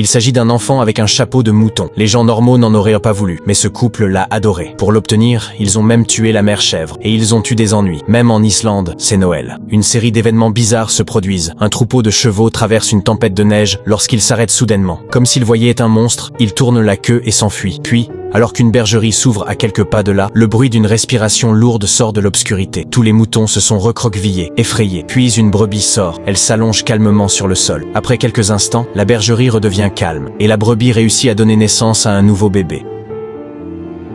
Il s'agit d'un enfant avec un chapeau de mouton. Les gens normaux n'en auraient pas voulu, mais ce couple l'a adoré. Pour l'obtenir, ils ont même tué la mère chèvre. Et ils ont eu des ennuis. Même en Islande, c'est Noël. Une série d'événements bizarres se produisent. Un troupeau de chevaux traverse une tempête de neige lorsqu'il s'arrête soudainement. Comme s'il voyait un monstre, il tourne la queue et s'enfuit. Puis, alors qu'une bergerie s'ouvre à quelques pas de là, le bruit d'une respiration lourde sort de l'obscurité. Tous les moutons se sont recroquevillés, effrayés. Puis une brebis sort. Elle s'allonge calmement sur le sol. Après quelques instants, la bergerie redevient calme. Et la brebis réussit à donner naissance à un nouveau bébé.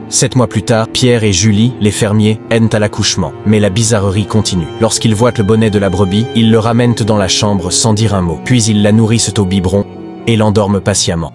7 mois plus tard, Pierre et Julie, les fermiers, aident à l'accouchement. Mais la bizarrerie continue. Lorsqu'ils voient le bonnet de la brebis, ils le ramènent dans la chambre sans dire un mot. Puis ils la nourrissent au biberon et l'endorment patiemment.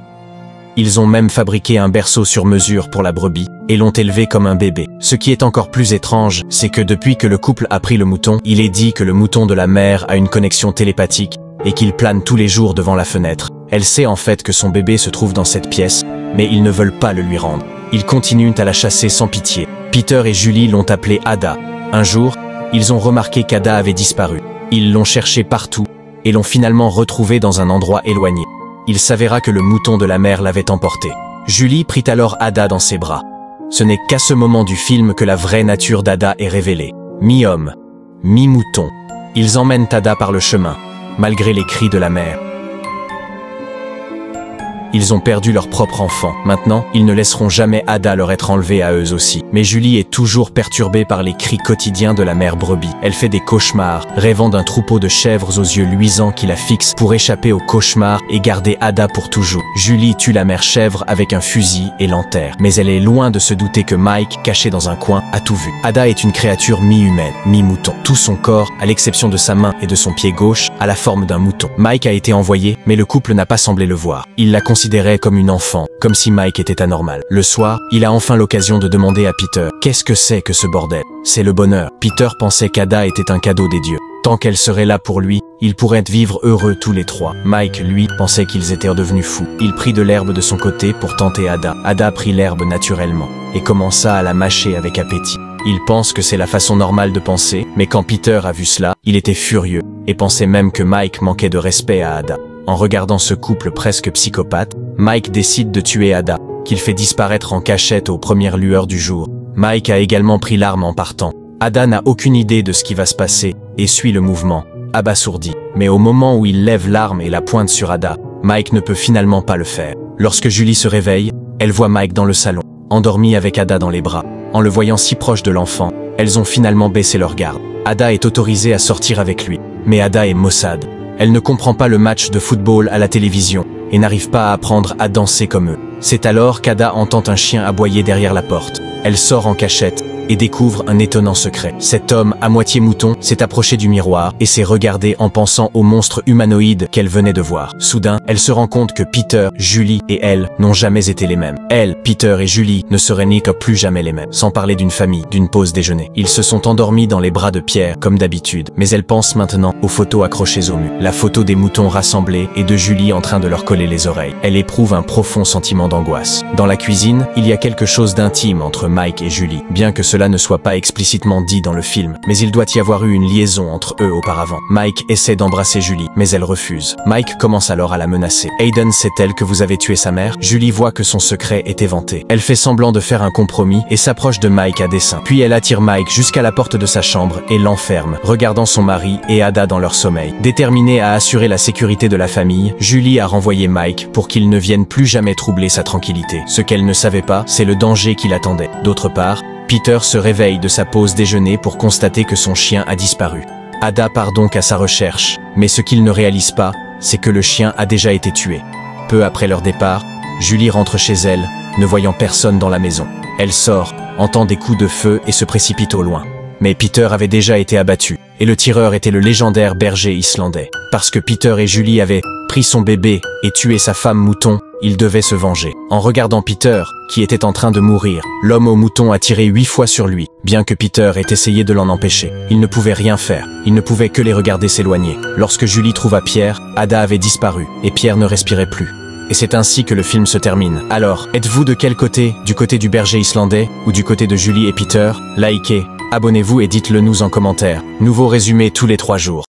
Ils ont même fabriqué un berceau sur mesure pour la brebis et l'ont élevé comme un bébé. Ce qui est encore plus étrange, c'est que depuis que le couple a pris le mouton, il est dit que le mouton de la mère a une connexion télépathique et qu'il plane tous les jours devant la fenêtre. Elle sait en fait que son bébé se trouve dans cette pièce, mais ils ne veulent pas le lui rendre. Ils continuent à la chasser sans pitié. Peter et Julie l'ont appelée Ada. Un jour, ils ont remarqué qu'Ada avait disparu. Ils l'ont cherchée partout et l'ont finalement retrouvée dans un endroit éloigné. Il s'avéra que le mouton de la mère l'avait emporté. Julie prit alors Ada dans ses bras. Ce n'est qu'à ce moment du film que la vraie nature d'Ada est révélée. Mi-homme, mi-mouton. Ils emmènent Ada par le chemin, malgré les cris de la mère. Ils ont perdu leur propre enfant. Maintenant, ils ne laisseront jamais Ada leur être enlevée à eux aussi. Mais Julie est toujours perturbée par les cris quotidiens de la mère brebis. Elle fait des cauchemars, rêvant d'un troupeau de chèvres aux yeux luisants qui la fixent pour échapper aux cauchemars et garder Ada pour toujours. Julie tue la mère chèvre avec un fusil et l'enterre. Mais elle est loin de se douter que Mike, caché dans un coin, a tout vu. Ada est une créature mi-humaine, mi-mouton. Tout son corps, à l'exception de sa main et de son pied gauche, a la forme d'un mouton. Mike a été envoyé, mais le couple n'a pas semblé le voir. Il l'a considéré comme une enfant, comme si Mike était anormal. Le soir, il a enfin l'occasion de demander à Peter « Qu'est-ce que c'est que ce bordel ?» C'est le bonheur. Peter pensait qu'Ada était un cadeau des dieux. Tant qu'elle serait là pour lui, ils pourraient vivre heureux tous les trois. Mike, lui, pensait qu'ils étaient devenus fous. Il prit de l'herbe de son côté pour tenter Ada. Ada prit l'herbe naturellement et commença à la mâcher avec appétit. Il pense que c'est la façon normale de penser, mais quand Peter a vu cela, il était furieux et pensait même que Mike manquait de respect à Ada. En regardant ce couple presque psychopathe, Mike décide de tuer Ada, qu'il fait disparaître en cachette aux premières lueurs du jour. Mike a également pris l'arme en partant. Ada n'a aucune idée de ce qui va se passer et suit le mouvement, abasourdi. Mais au moment où il lève l'arme et la pointe sur Ada, Mike ne peut finalement pas le faire. Lorsque Julie se réveille, elle voit Mike dans le salon, endormi avec Ada dans les bras. En le voyant si proche de l'enfant, elles ont finalement baissé leur garde. Ada est autorisée à sortir avec lui, mais Ada est maussade. Elle ne comprend pas le match de football à la télévision et n'arrive pas à apprendre à danser comme eux. C'est alors qu'Ada entend un chien aboyer derrière la porte. Elle sort en cachette et découvre un étonnant secret. Cet homme, à moitié mouton, s'est approché du miroir et s'est regardé en pensant au monstre humanoïde qu'elle venait de voir. Soudain, elle se rend compte que Peter, Julie et elle n'ont jamais été les mêmes. Elle, Peter et Julie ne seraient ni que plus jamais les mêmes. Sans parler d'une famille, d'une pause déjeuner. Ils se sont endormis dans les bras de Pierre, comme d'habitude. Mais elle pense maintenant aux photos accrochées au mur. La photo des moutons rassemblés et de Julie en train de leur coller les oreilles. Elle éprouve un profond sentiment d'angoisse. Dans la cuisine, il y a quelque chose d'intime entre Mike et Julie. Bien que cela ne soit pas explicitement dit dans le film, mais il doit y avoir eu une liaison entre eux auparavant. Mike essaie d'embrasser Julie, mais elle refuse. Mike commence alors à la menacer. « Aiden sait-elle que vous avez tué sa mère ?» Julie voit que son secret est éventé. Elle fait semblant de faire un compromis et s'approche de Mike à dessein. Puis elle attire Mike jusqu'à la porte de sa chambre et l'enferme, regardant son mari et Ada dans leur sommeil. Déterminée à assurer la sécurité de la famille, Julie a renvoyé Mike pour qu'il ne vienne plus jamais troubler sa tranquillité. Ce qu'elle ne savait pas, c'est le danger qui l'attendait. D'autre part, Peter se réveille de sa pause déjeuner pour constater que son chien a disparu. Ada part donc à sa recherche, mais ce qu'il ne réalise pas, c'est que le chien a déjà été tué. Peu après leur départ, Julie rentre chez elle, ne voyant personne dans la maison. Elle sort, entend des coups de feu et se précipite au loin. Mais Peter avait déjà été abattu, et le tireur était le légendaire berger islandais. Parce que Peter et Julie avaient pris son bébé et tué sa femme mouton, il devait se venger. En regardant Peter, qui était en train de mourir, l'homme au mouton a tiré 8 fois sur lui, bien que Peter ait essayé de l'en empêcher. Il ne pouvait rien faire, il ne pouvait que les regarder s'éloigner. Lorsque Julie trouva Pierre, Ada avait disparu, et Pierre ne respirait plus. Et c'est ainsi que le film se termine. Alors, êtes-vous de quel côté? Du côté du berger islandais, ou du côté de Julie et Peter? Likez, abonnez-vous et dites-le nous en commentaire. Nouveau résumé tous les 3 jours.